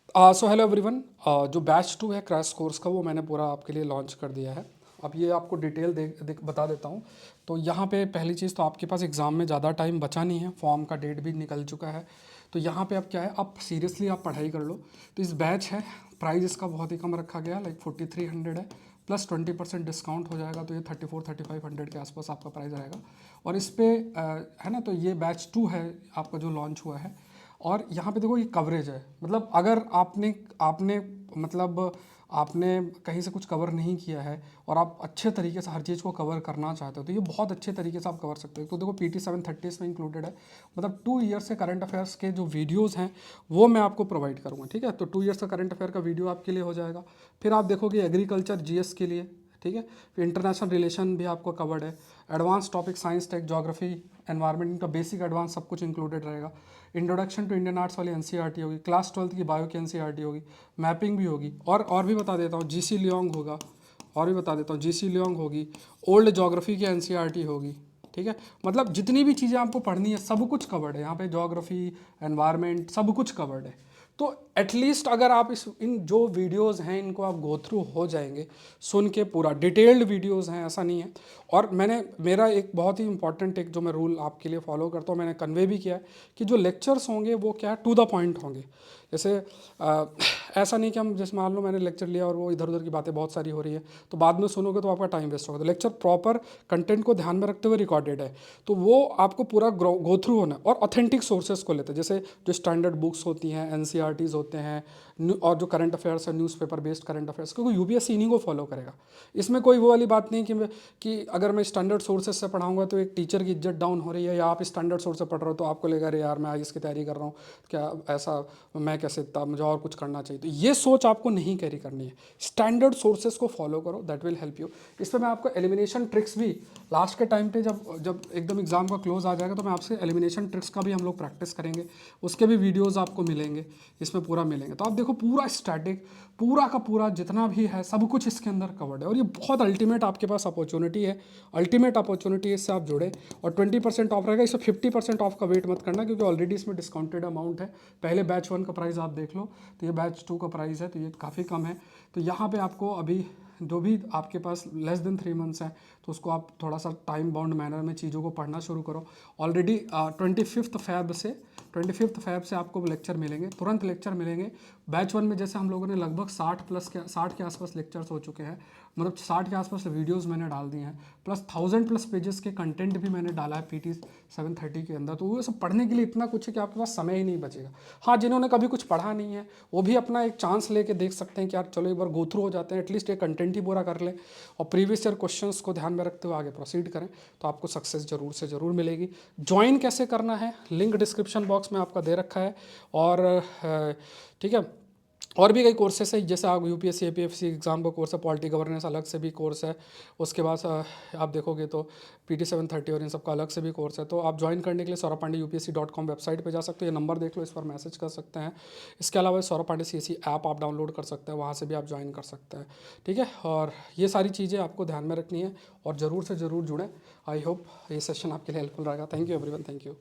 So hello everyone. जो batch 2 है crash course का, वो मैंने पूरा आपके लिए लॉन्च कर दिया है। अब ये आपको डिटेल बता देता हूँ। तो यहाँ पे पहली चीज़ तो आपके पास एग्ज़ाम में ज़्यादा टाइम बचा नहीं है, फॉर्म का डेट भी निकल चुका है। तो यहाँ पे अब क्या है, आप सीरियसली आप पढ़ाई कर लो। तो इस बैच है, प्राइस इसका बहुत ही कम रखा गया, लाइक 4300 है, प्लस 20% डिस्काउंट हो जाएगा, तो ये 34-3500 के आसपास आपका प्राइस रहेगा। और इस पे है ना, तो ये बैच 2 है आपका जो लॉन्च हुआ है। और यहाँ पे देखो ये कवरेज है, मतलब अगर आपने आपने मतलब आपने कहीं से कुछ कवर नहीं किया है और आप अच्छे तरीके से हर चीज़ को कवर करना चाहते हो, तो ये बहुत अच्छे तरीके से आप कवर सकते हो। तो देखो PT 730 इसमें इंक्लूडेड है, मतलब 2 ईयर से करंट अफेयर्स के जो वीडियोस हैं वो मैं आपको प्रोवाइड करूँगा। ठीक है, तो 2 ईयर्स का करंट अफेयर का वीडियो आपके लिए हो जाएगा। फिर आप देखोगे एग्रीकल्चर GS के लिए, ठीक है, फिर इंटरनेशनल रिलेशन भी आपको कवर्ड है, advance topic science tech geography environment, इनका बेसिक एडवांस सब कुछ इंक्लूडेड रहेगा। इंट्रोडक्शन टू इंडियन आर्ट्स वाली NCERT होगी, क्लास 12th की बायो की NCERT होगी, मैपिंग भी होगी, और भी बता देता हूँ, GC लियोंग होगा, और भी बता देता हूँ, GC लियोंग होगी, ओल्ड जोग्राफी की NCERT होगी। ठीक है, मतलब जितनी भी चीज़ें आपको पढ़नी है सब कुछ कवर्ड है यहाँ पे, जोग्राफी एनवायरनमेंट सब कुछ कवर्ड है। तो एटलीस्ट अगर आप इन जो वीडियोस हैं इनको आप गो थ्रू हो जाएंगे, सुन के, पूरा डिटेल्ड वीडियोस हैं, ऐसा नहीं है। और मेरा एक बहुत ही इंपॉर्टेंट एक जो मैं रूल आपके लिए फॉलो करता हूँ, मैंने कन्वे भी किया है कि जो लेक्चर्स होंगे वो क्या है, टू द पॉइंट होंगे। जैसे ऐसा नहीं कि हम, जैसे मान लो मैंने लेक्चर लिया और वो इधर उधर की बातें बहुत सारी हो रही है, तो बाद में सुनोगे तो आपका टाइम वेस्ट होगा। तो लेक्चर प्रॉपर कंटेंट को ध्यान में रखते हुए रिकॉर्डेड है, तो वो आपको पूरा गो थ्रू होना है। और ऑथेंटिक सोर्सेज को लेते हैं, जैसे जो स्टैंडर्ड बुक्स होती हैं, NCERTs होते हैं, और जो करंट अफेयर्स है, न्यूज़पेपर बेस्ड करंट अफेयर्स, क्योंकि UPSC इन्हीं को फॉलो करेगा। इसमें कोई वो वाली बात नहीं कि अगर मैं स्टैंडर्ड सोर्सेज से पढ़ाऊंगा तो एक टीचर की इज्जत डाउन हो रही है, या आप स्टैंडर्ड सोर्स से पढ़ रहे हो तो आपको लगेगा अरे यार मैं IAS की तैयारी कर रहा हूँ, क्या ऐसा मैं कैसे इतना, मुझे और कुछ करना चाहिए। तो ये सोच आपको नहीं कैरी करनी है, स्टैंडर्ड सोर्सेज को फॉलो करो, दैट विल हेल्प यू। इस पर मैं आपको एलिमिनेशन ट्रिक्स भी लास्ट के टाइम पे, जब जब एकदम एग्जाम का क्लोज आ जाएगा, तो मैं आपसे एलिमिनेशन ट्रिक्स का भी हम लोग प्रैक्टिस करेंगे, उसके भी वीडियोस आपको मिलेंगे, इसमें पूरा मिलेंगे। तो आप देखो पूरा स्टैटिक, पूरा का पूरा जितना भी है सब कुछ इसके अंदर कवर्ड है। और ये बहुत अल्टीमेट आपके पास अपॉर्चुनिटी है, अल्टीमेट अपॉर्चुनिटी है, इससे आप जुड़े। और 20% ऑफ रहेगा, इसमें 50% ऑफ का वेट मत करना, क्योंकि ऑलरेडी इसमें डिस्काउंटेड अमाउंट है। पहले बैच 1 का प्राइस आप देख लो, तो ये बैच 2 का प्राइस है, तो ये काफ़ी कम है। तो यहाँ पे आपको अभी जो भी आपके पास लेस देन 3 मंथ्स हैं, तो उसको आप थोड़ा सा टाइम बाउंड मैनर में चीज़ों को पढ़ना शुरू करो। ऑलरेडी 25 फ़ैब से आपको लेक्चर मिलेंगे, तुरंत लेक्चर मिलेंगे। बैच 1 में जैसे हम लोगों ने लगभग 60 के आसपास लेक्चर्स हो चुके हैं, मतलब 60 के आसपास वीडियोस मैंने डाल दिए हैं, प्लस 1000+ पेजेस के कंटेंट भी मैंने डाला है PT 730 के अंदर। तो वो सब पढ़ने के लिए इतना कुछ है कि आपके पास समय ही नहीं बचेगा। हाँ, जिन्होंने कभी कुछ पढ़ा नहीं है वो भी अपना एक चांस लेके देख सकते हैं कि यार चलो एक बार गो थ्रू हो जाते हैं, एटलीस्ट एक कंटेंट ही पूरा कर लें, और प्रीवियस ईयर क्वेश्चंस को ध्यान में रखते हुए आगे प्रोसीड करें, तो आपको सक्सेस जरूर से ज़रूर मिलेगी। ज्वाइन कैसे करना है, लिंक डिस्क्रिप्शन बॉक्स में आपका दे रखा है। और ठीक है, और भी कई कोर्सेस है, जैसे आप UPSC APSC एग्जाम का कोर्स है, पॉलिटी गवर्नेंस अलग से भी कोर्स है। उसके बाद आप देखोगे तो PT 730 और इन सब का अलग से भी कोर्स है। तो आप ज्वाइन करने के लिए saurabh-pandey-upsc.com वेबसाइट पे जा सकते हो, ये नंबर देख लो, इस पर मैसेज कर सकते हैं। इसके अलावा सौरभ पांडे CSE ऐप आप डाउनलोड कर सकते हैं, वहाँ से भी आप ज्वाइन कर सकते हैं। ठीक है, और ये सारी चीज़ें आपको ध्यान में रखनी है, और ज़रूर से ज़रूर जुड़ें। आई होप ये सेशन आपके लिए हेल्पफुल रहेगा। Thank you everyone, thank you.